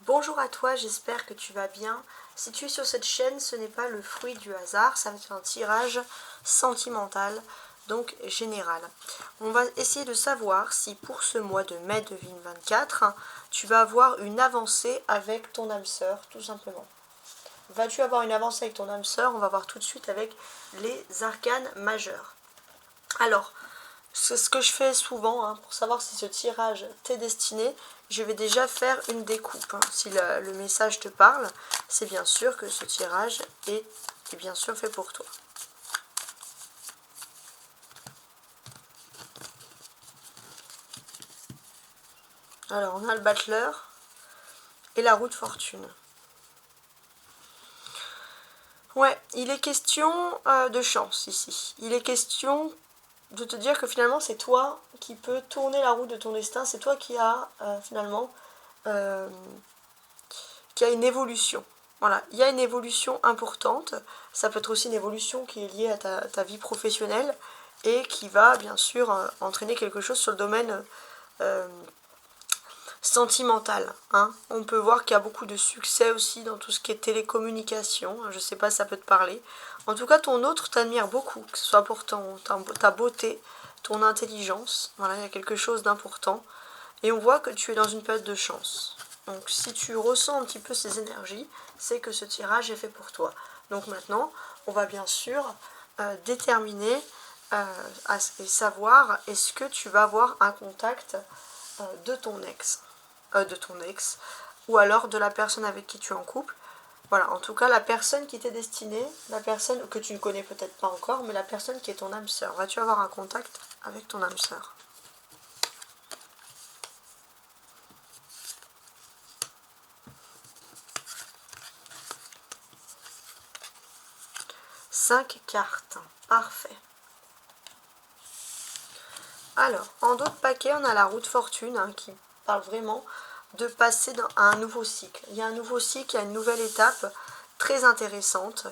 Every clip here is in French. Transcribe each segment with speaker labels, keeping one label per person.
Speaker 1: Bonjour à toi, j'espère que tu vas bien. Si tu es sur cette chaîne, ce n'est pas le fruit du hasard, ça va être un tirage sentimental, donc général. On va essayer de savoir si pour ce mois de mai 2024, tu vas avoir une avancée avec ton âme sœur, tout simplement. Vas-tu avoir une avancée avec ton âme sœur? On va voir tout de suite avec les arcanes majeurs. Alors, c'est ce que je fais souvent, pour savoir si ce tirage t'est destiné. Je vais déjà faire une découpe. Si le message te parle, c'est bien sûr que ce tirage est bien sûr fait pour toi. Alors, on a le battleur et la roue de fortune. Ouais, il est question de chance ici. Il est question de te dire que finalement c'est toi qui peux tourner la roue de ton destin. C'est toi qui as finalement qui a une évolution. Voilà, il y a une évolution importante. Ça peut être aussi une évolution qui est liée à ta vie professionnelle et qui va bien sûr entraîner quelque chose sur le domaine sentimental. On peut voir qu'il y a beaucoup de succès aussi dans tout ce qui est télécommunication. Je ne sais pas si ça peut te parler. En tout cas, ton autre t'admire beaucoup, que ce soit pour ta beauté, ton intelligence. Voilà, il y a quelque chose d'important. Et on voit que tu es dans une période de chance. Donc si tu ressens un petit peu ces énergies, c'est que ce tirage est fait pour toi. Donc maintenant, on va bien sûr déterminer et savoir est-ce que tu vas avoir un contact de ton ex, ou alors de la personne avec qui tu es en couple. Voilà, en tout cas, la personne qui t'est destinée, la personne que tu ne connais peut-être pas encore, mais la personne qui est ton âme sœur. Vas-tu avoir un contact avec ton âme sœur? 5 cartes. Parfait. Alors, en d'autres paquets, on a la roue de fortune qui parle vraiment de passer à un nouveau cycle. Il y a un nouveau cycle, il y a une nouvelle étape très intéressante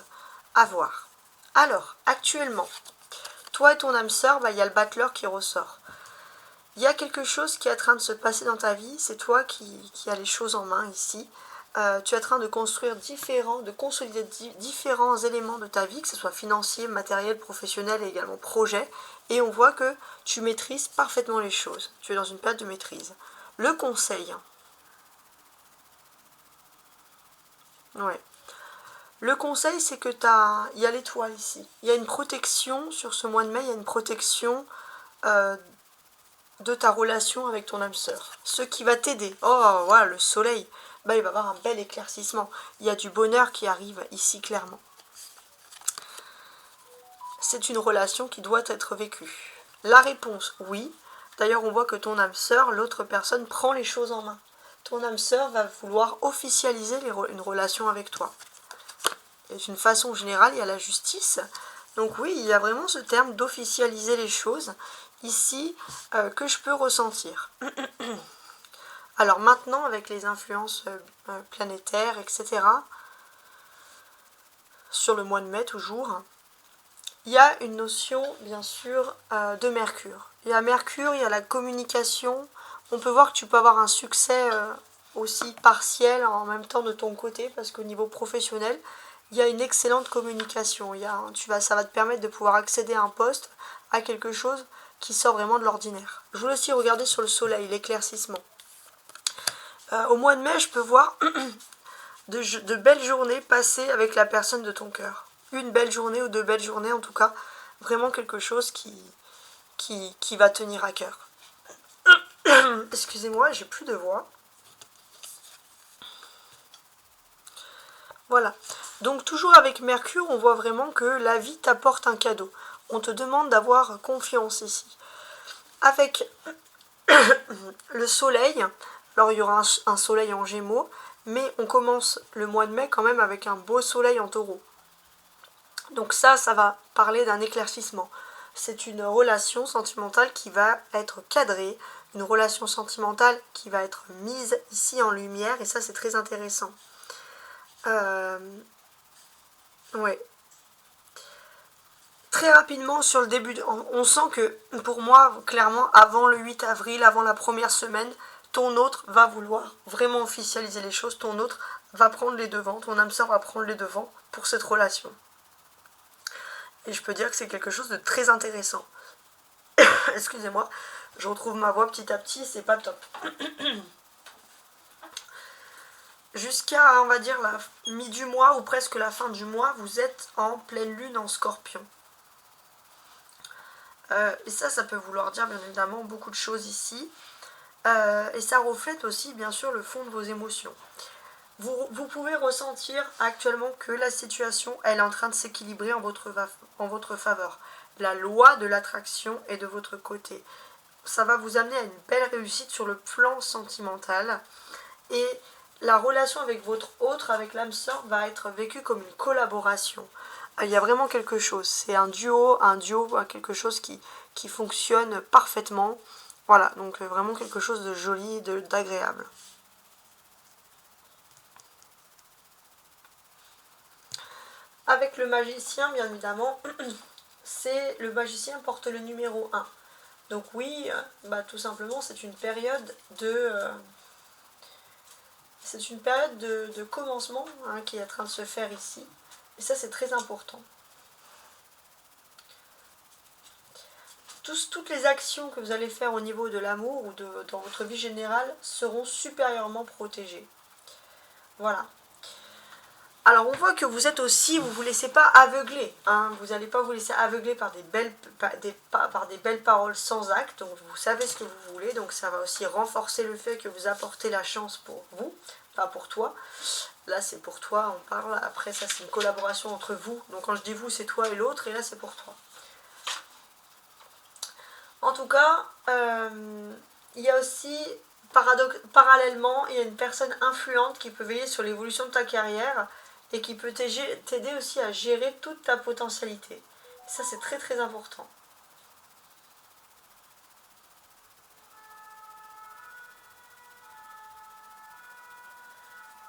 Speaker 1: à voir. Alors, actuellement, toi et ton âme sœur, il y a le battleur qui ressort. Il y a quelque chose qui est en train de se passer dans ta vie, c'est toi qui as les choses en main ici. Tu es en train de construire de consolider différents éléments de ta vie, que ce soit financier, matériel, professionnel et également projet. Et on voit que tu maîtrises parfaitement les choses. Tu es dans une période de maîtrise. Le conseil. Ouais. Le conseil, c'est que il y a l'étoile ici. Il y a une protection sur ce mois de mai, il y a une protection de ta relation avec ton âme sœur. Ce qui va t'aider. Oh, voilà, le soleil. Il va y avoir un bel éclaircissement. Il y a du bonheur qui arrive ici clairement. C'est une relation qui doit être vécue. La réponse, oui. D'ailleurs, on voit que ton âme sœur, l'autre personne, prend les choses en main. Ton âme sœur va vouloir officialiser une relation avec toi. Et d'une façon générale, il y a la justice. Donc oui, il y a vraiment ce terme d'officialiser les choses ici que je peux ressentir. Alors maintenant, avec les influences planétaires, etc., sur le mois de mai toujours, il y a une notion, bien sûr, de Mercure. Il y a Mercure, il y a la communication. On peut voir que tu peux avoir un succès aussi partiel en même temps de ton côté, parce qu'au niveau professionnel, il y a une excellente communication. Ça va te permettre de pouvoir accéder à un poste, à quelque chose qui sort vraiment de l'ordinaire. Je voulais aussi regarder sur le soleil, l'éclaircissement. Au mois de mai, je peux voir de belles journées passées avec la personne de ton cœur. Une belle journée ou deux belles journées, en tout cas, vraiment quelque chose qui va tenir à cœur. Excusez-moi, j'ai plus de voix. Voilà. Donc toujours avec Mercure, on voit vraiment que la vie t'apporte un cadeau. On te demande d'avoir confiance ici. Avec le soleil, alors il y aura un soleil en Gémeaux, mais on commence le mois de mai quand même avec un beau soleil en Taureau. Donc ça va parler d'un éclaircissement. C'est une relation sentimentale qui va être cadrée, une relation sentimentale qui va être mise ici en lumière, et ça c'est très intéressant. Ouais. Très rapidement sur le début, on sent que pour moi, clairement, avant le 8 avril, avant la première semaine, ton autre va vouloir vraiment officialiser les choses, ton autre va prendre les devants, ton âme sœur va prendre les devants pour cette relation. Et je peux dire que c'est quelque chose de très intéressant. Excusez-moi, je retrouve ma voix petit à petit, c'est pas top. Jusqu'à, on va dire, la mi du mois ou presque la fin du mois, vous êtes en pleine lune en Scorpion. Et ça peut vouloir dire bien évidemment beaucoup de choses ici. Et ça reflète aussi bien sûr le fond de vos émotions. Vous pouvez ressentir actuellement que la situation elle est en train de s'équilibrer en votre faveur. La loi de l'attraction est de votre côté. Ça va vous amener à une belle réussite sur le plan sentimental. Et la relation avec votre autre, avec l'âme sœur, va être vécue comme une collaboration. Il y a vraiment quelque chose. C'est un duo, quelque chose qui fonctionne parfaitement. Voilà, donc vraiment quelque chose de joli, d'agréable. Avec le magicien, bien évidemment, le magicien porte le numéro 1. Donc oui, tout simplement, c'est une période de commencement qui est en train de se faire ici. Et ça, c'est très important. Toutes les actions que vous allez faire au niveau de l'amour ou dans votre vie générale seront supérieurement protégées. Voilà. Alors on voit que vous êtes aussi, vous ne vous laissez pas aveugler. Vous n'allez pas vous laisser aveugler par des belles paroles sans acte. Donc vous savez ce que vous voulez. Donc ça va aussi renforcer le fait que vous apportez la chance pour vous, pas pour toi. Là c'est pour toi, on parle. Après ça c'est une collaboration entre vous. Donc quand je dis vous c'est toi et l'autre et là c'est pour toi. En tout cas, il y a aussi, parallèlement, il y a une personne influente qui peut veiller sur l'évolution de ta carrière et qui peut t'aider aussi à gérer toute ta potentialité. Ça, c'est très très important.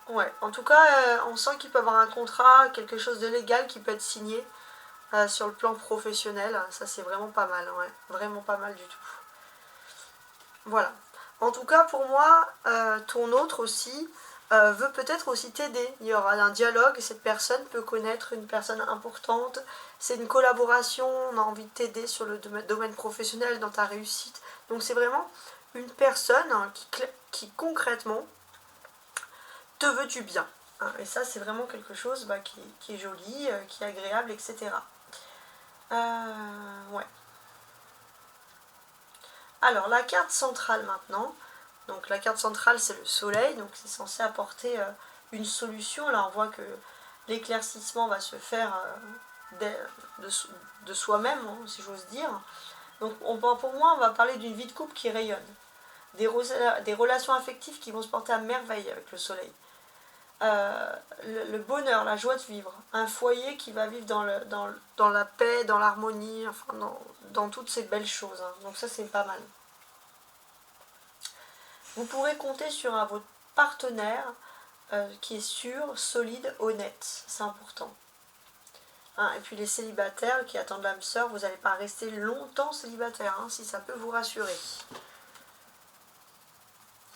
Speaker 1: Ouais, en tout cas, on sent qu'il peut y avoir un contrat, quelque chose de légal qui peut être signé sur le plan professionnel. Ça, c'est vraiment pas mal, ouais. Vraiment pas mal du tout. Voilà. En tout cas, pour moi, ton autre aussi veut peut-être aussi t'aider. Il y aura un dialogue, cette personne peut connaître une personne importante. C'est une collaboration, on a envie de t'aider sur le domaine professionnel, dans ta réussite. Donc c'est vraiment une personne qui concrètement te veut du bien. Et ça, c'est vraiment quelque chose qui est joli, qui est agréable, etc. Ouais. Alors, la carte centrale maintenant. Donc, la carte centrale, c'est le soleil. Donc, c'est censé apporter une solution. Là, on voit que l'éclaircissement va se faire de soi-même, si j'ose dire. Donc, pour moi, on va parler d'une vie de couple qui rayonne. Des relations affectives qui vont se porter à merveille avec le soleil. Le bonheur, la joie de vivre. Un foyer qui va vivre dans la paix, dans l'harmonie, enfin, dans toutes ces belles choses. Donc, ça, c'est pas mal. Vous pourrez compter sur votre partenaire qui est sûr, solide, honnête. C'est important. Et puis les célibataires qui attendent l'âme sœur, vous n'allez pas rester longtemps célibataire, si ça peut vous rassurer.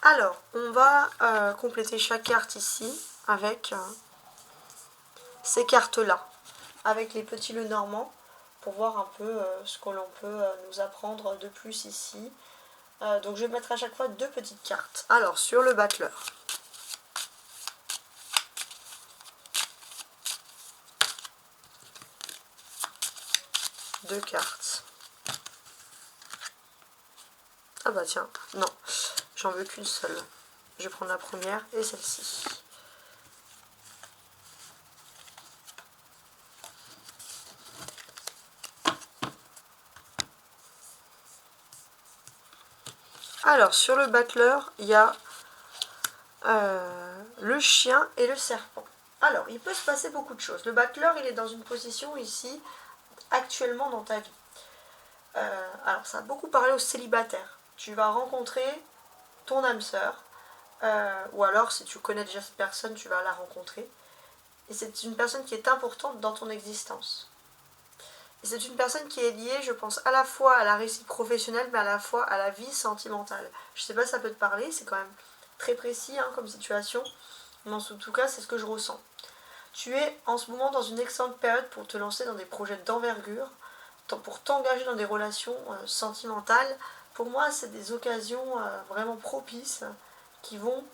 Speaker 1: Alors, on va compléter chaque carte ici avec ces cartes-là, avec les petits Lenormand, pour voir un peu ce que l'on peut nous apprendre de plus ici. Donc je vais mettre à chaque fois 2 petites cartes. Alors, sur le battleur. Deux cartes. Ah bah tiens, non, j'en veux qu'une seule. Je vais prendre la première et celle-ci. Alors, sur le battleur, il y a le chien et le serpent. Alors, il peut se passer beaucoup de choses. Le battleur, il est dans une position ici, actuellement dans ta vie. Alors, ça a beaucoup parlé aux célibataires. Tu vas rencontrer ton âme sœur, ou alors, si tu connais déjà cette personne, tu vas la rencontrer. Et c'est une personne qui est importante dans ton existence. C'est une personne qui est liée, je pense, à la fois à la réussite professionnelle, mais à la fois à la vie sentimentale. Je sais pas si ça peut te parler, c'est quand même très précis hein, comme situation, mais en tout cas, c'est ce que je ressens. Tu es en ce moment dans une excellente période pour te lancer dans des projets d'envergure, pour t'engager dans des relations sentimentales. Pour moi, c'est des occasions vraiment propices qui vont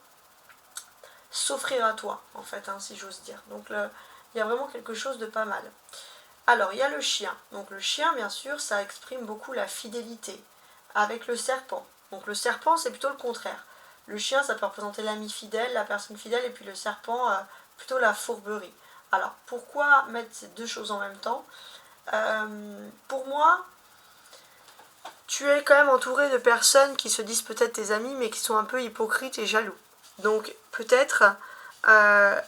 Speaker 1: s'offrir à toi, en fait, hein, si j'ose dire. Donc, il y a vraiment quelque chose de pas mal. Alors, il y a le chien. Donc, le chien, bien sûr, ça exprime beaucoup la fidélité avec le serpent. Donc, le serpent, c'est plutôt le contraire. Le chien, ça peut représenter l'ami fidèle, la personne fidèle, et puis le serpent, plutôt la fourberie. Alors, pourquoi mettre ces deux choses en même temps? Pour moi, tu es quand même entouré de personnes qui se disent peut-être tes amis, mais qui sont un peu hypocrites et jaloux. Donc, euh,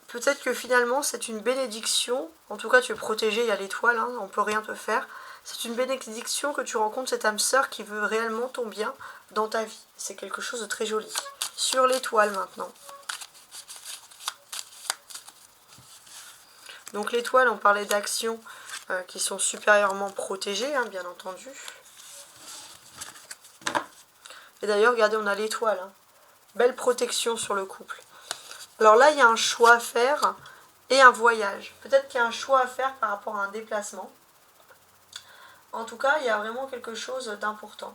Speaker 1: peut-être que finalement, c'est une bénédiction. En tout cas, tu es protégé, il y a l'étoile, hein, on ne peut rien te faire. C'est une bénédiction que tu rencontres cette âme sœur qui veut réellement ton bien dans ta vie. C'est quelque chose de très joli. Sur l'étoile maintenant. Donc l'étoile, on parlait d'actions qui sont supérieurement protégées, hein, bien entendu. Et d'ailleurs, regardez, on a l'étoile. Hein. Belle protection sur le couple. Alors là, il y a un choix à faire et un voyage. Peut-être qu'il y a un choix à faire par rapport à un déplacement. En tout cas, il y a vraiment quelque chose d'important.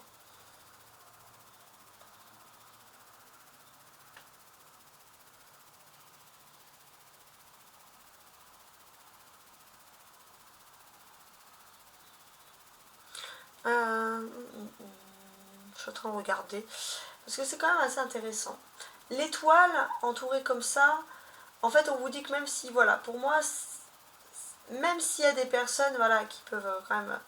Speaker 1: Je suis en train de regarder. Parce que c'est quand même assez intéressant. L'étoile, entourée comme ça, en fait, on vous dit que même si, voilà, pour moi, même s'il y a des personnes, voilà, qui peuvent quand même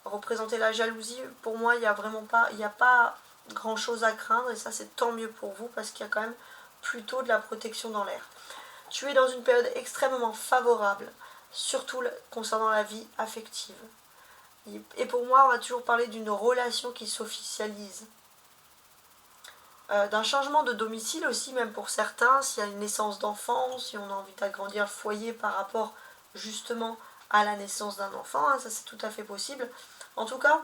Speaker 1: représenter la jalousie, pour moi, il n'y a vraiment pas, il n'y a pas grand chose à craindre, et ça, c'est tant mieux pour vous, parce qu'il y a quand même plutôt de la protection dans l'air. Tu es dans une période extrêmement favorable, surtout concernant la vie affective. Et pour moi, on va toujours parler d'une relation qui s'officialise. D'un changement de domicile aussi, même pour certains, s'il y a une naissance d'enfant, si on a envie d'agrandir le foyer par rapport justement à la naissance d'un enfant, hein, ça c'est tout à fait possible. En tout cas,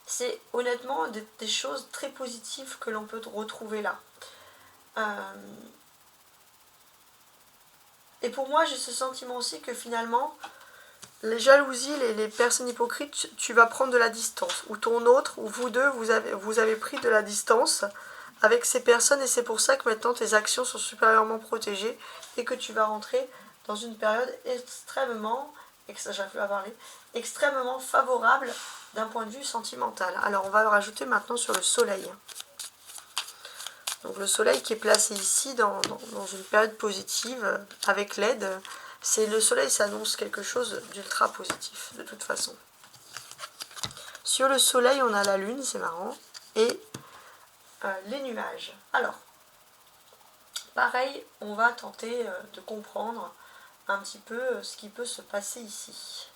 Speaker 1: c'est honnêtement des choses très positives que l'on peut retrouver là. Et pour moi, j'ai ce sentiment aussi que finalement, les jalousies, les personnes hypocrites, tu vas prendre de la distance. Ou ton autre, ou vous deux, vous avez pris de la distance avec ces personnes, et c'est pour ça que maintenant tes actions sont supérieurement protégées et que tu vas rentrer dans une période extrêmement favorable d'un point de vue sentimental. Alors on va rajouter maintenant sur le soleil. Donc le soleil qui est placé ici dans une période positive avec l'aide. C'est le soleil s'annonce quelque chose d'ultra positif de toute façon. Sur le soleil, on a la lune, c'est marrant, et les nuages. Alors, pareil, on va tenter de comprendre un petit peu ce qui peut se passer ici.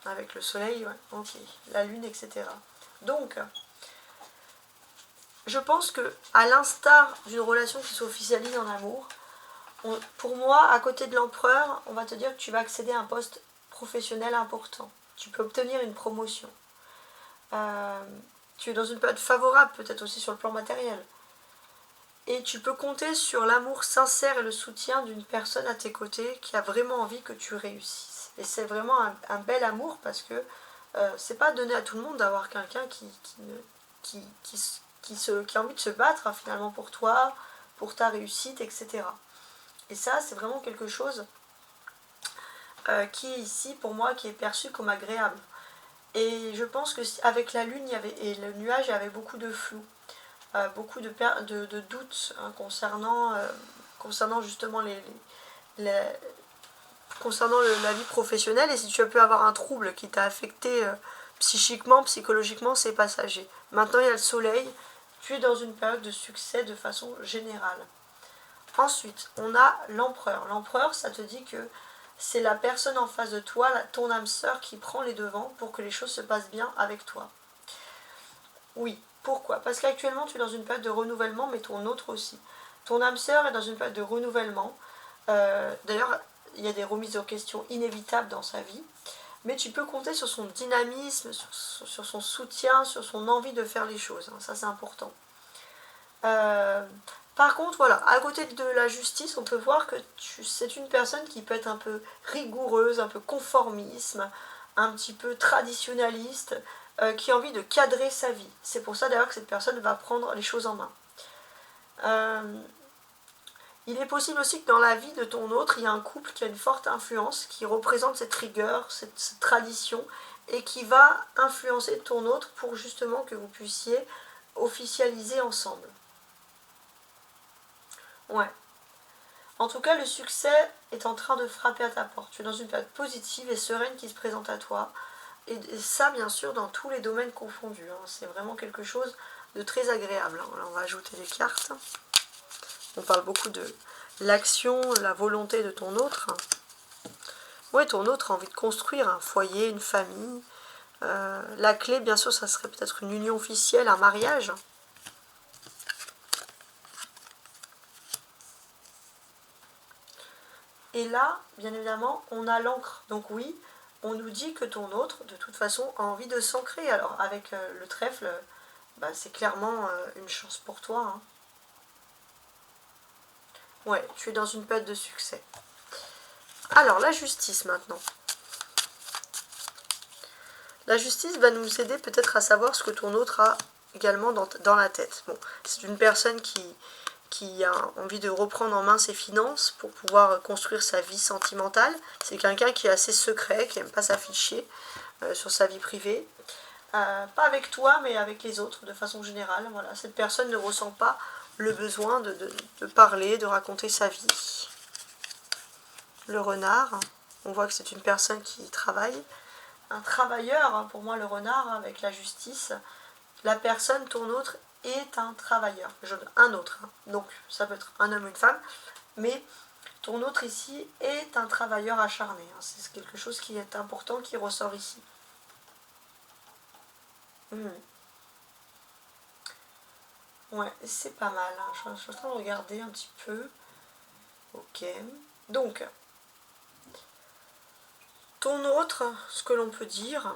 Speaker 1: Avec le soleil, ouais, ok, la lune, etc. Donc, je pense que, à l'instar d'une relation qui s'officialise en amour, pour moi, à côté de l'empereur, on va te dire que tu vas accéder à un poste professionnel important. Tu peux obtenir une promotion. Tu es dans une période favorable, peut-être aussi sur le plan matériel. Et tu peux compter sur l'amour sincère et le soutien d'une personne à tes côtés qui a vraiment envie que tu réussisses. Et c'est vraiment un bel amour parce que c'est pas donné à tout le monde d'avoir quelqu'un qui a envie de se battre finalement pour toi, pour ta réussite, etc. Et ça, c'est vraiment quelque chose qui est ici, pour moi, qui est perçu comme agréable. Et je pense qu'avec la lune et le nuage, il y avait beaucoup de flou, beaucoup de doutes hein, concernant justement concernant la vie professionnelle. Et si tu as pu avoir un trouble qui t'a affecté psychiquement, psychologiquement, c'est passager. Maintenant, il y a le soleil. Tu es dans une période de succès de façon générale. Ensuite, on a l'empereur. L'empereur, ça te dit que c'est la personne en face de toi, ton âme sœur, qui prend les devants pour que les choses se passent bien avec toi. Oui, pourquoi? Parce qu'actuellement, tu es dans une période de renouvellement, mais ton autre aussi. Ton âme sœur est dans une période de renouvellement. D'ailleurs, il y a des remises en question inévitables dans sa vie, mais tu peux compter sur son dynamisme, sur son soutien, sur son envie de faire les choses, hein, ça c'est important. Par contre, voilà, à côté de la justice, on peut voir que c'est une personne qui peut être un peu rigoureuse, un peu conformiste, un petit peu traditionnaliste, qui a envie de cadrer sa vie. C'est pour ça d'ailleurs que cette personne va prendre les choses en main. Il est possible aussi que dans la vie de ton autre, il y a un couple qui a une forte influence, qui représente cette rigueur, cette tradition, et qui va influencer ton autre pour justement que vous puissiez officialiser ensemble. Ouais. En tout cas, le succès est en train de frapper à ta porte. Tu es dans une période positive et sereine qui se présente à toi. Et ça, bien sûr, dans tous les domaines confondus. Hein. C'est vraiment quelque chose de très agréable. Hein. Là, on va ajouter des cartes. On parle beaucoup de l'action, la volonté de ton autre. Oui, ton autre a envie de construire un foyer, une famille. La clé, bien sûr, ça serait peut-être une union officielle, un mariage. Et là, bien évidemment, on a l'encre. Donc oui, on nous dit que ton autre, de toute façon, a envie de s'ancrer. Alors avec le trèfle, bah, c'est clairement une chance pour toi. Hein. Ouais, tu es dans une période de succès. Alors, la justice maintenant. La justice va nous aider peut-être à savoir ce que ton autre a également dans la tête. Bon, c'est une personne qui a envie de reprendre en main ses finances pour pouvoir construire sa vie sentimentale. C'est quelqu'un qui est assez secret, qui n'aime pas s'afficher sur sa vie privée. Pas avec toi, mais avec les autres, de façon générale. Voilà. Cette personne ne ressent pas le besoin de parler, de raconter sa vie. Le renard, on voit que c'est une personne qui travaille. Un travailleur, pour moi le renard, avec la justice. La personne, ton autre, est un travailleur. Un autre. Hein. Donc, ça peut être un homme ou une femme. Mais ton autre ici est un travailleur acharné. Hein. C'est quelque chose qui est important, qui ressort ici. Ouais, c'est pas mal. Hein. Je suis en train de regarder un petit peu. Ok. Donc, ton autre, ce que l'on peut dire,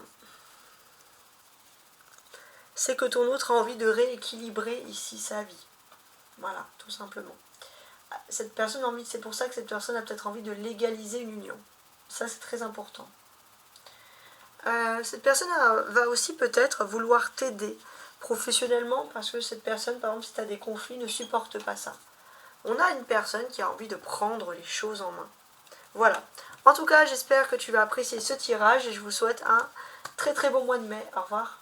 Speaker 1: c'est que ton autre a envie de rééquilibrer ici sa vie. Voilà, tout simplement. Cette personne a envie, c'est pour ça que cette personne a peut-être envie de légaliser une union. Ça, c'est très important. Cette personne va aussi peut-être vouloir t'aider professionnellement parce que cette personne, par exemple, si tu as des conflits, ne supporte pas ça. On a une personne qui a envie de prendre les choses en main. Voilà. En tout cas, j'espère que tu vas apprécier ce tirage et je vous souhaite un très très bon mois de mai. Au revoir.